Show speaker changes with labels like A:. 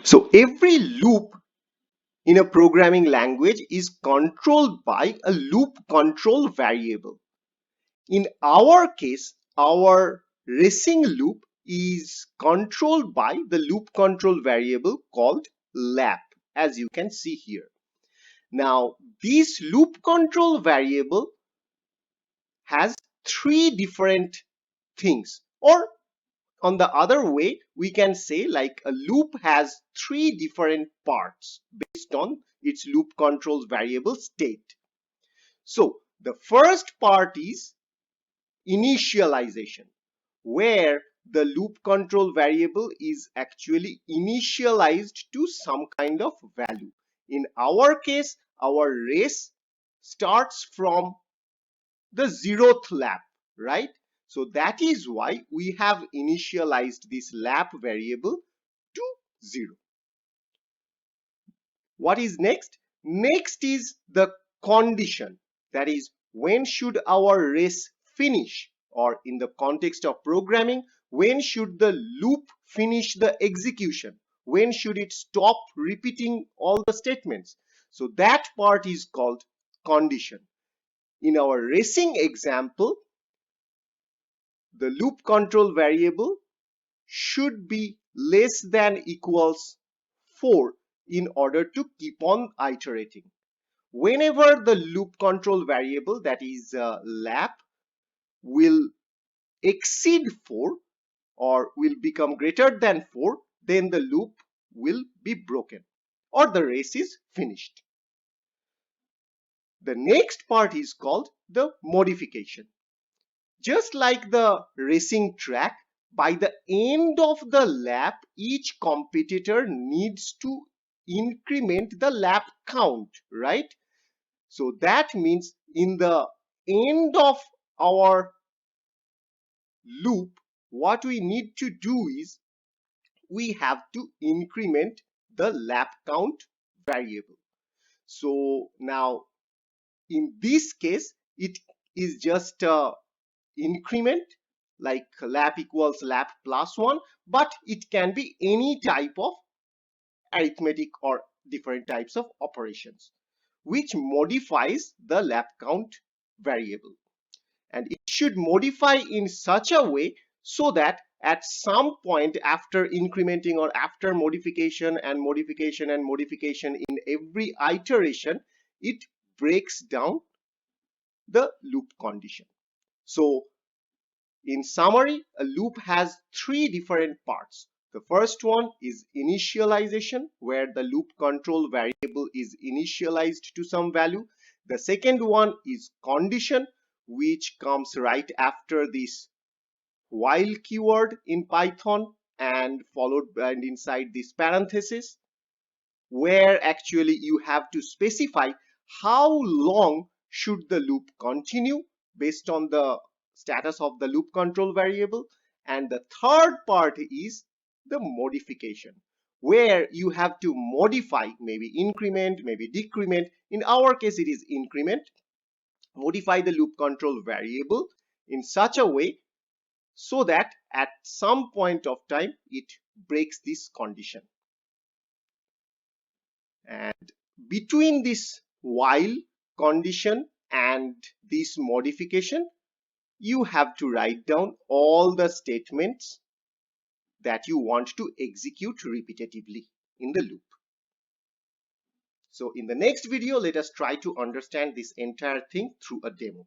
A: So every loop in a programming language is controlled by a loop control variable. In our case, our racing loop is controlled by the loop control variable called lap, as you can see here. Now, this loop control variable has three different things, or on the other way, we can say like a loop has three different parts based on its loop control variable state. So the first part is initialization, where the loop control variable is actually initialized to some kind of value. In our case, our race starts from the 0th lap, right? So that is why we have initialized this lap variable to 0. What is next? Next is the condition, that is, when should our race finish, or in the context of programming, when should the loop finish the execution, when should it stop repeating all the statements. So that part is called condition. In our racing example, the loop control variable should be less than equals 4 in order to keep on iterating. Whenever the loop control variable, that is lap, will exceed 4 or will become greater than 4, then the loop will be broken or the race is finished. The next part is called the modification. Just like the racing track, by the end of the lap, each competitor needs to increment the lap count, right? So that means in the end of our loop, what we need to do is we have to increment the lap count variable. So now in this case, it is just increment, like lap equals lap plus 1, but it can be any type of arithmetic or different types of operations which modifies the lap count variable, and it should modify in such a way so that at some point after incrementing or after modification and modification and modification in every iteration, it breaks down the loop condition. So in summary, a loop has three different parts. The first one is initialization, where the loop control variable is initialized to some value. The second one is condition, which comes right after this while keyword in Python and followed by inside this parenthesis, where actually you have to specify how long should the loop continue based on the status of the loop control variable. And the third part is the modification, where you have to modify, maybe increment, maybe decrement. In our case, it is increment. Modify the loop control variable in such a way so that at some point of time it breaks this condition. And between this while condition and this modification, you have to write down all the statements that you want to execute repetitively in the loop. So in the next video, let us try to understand this entire thing through a demo.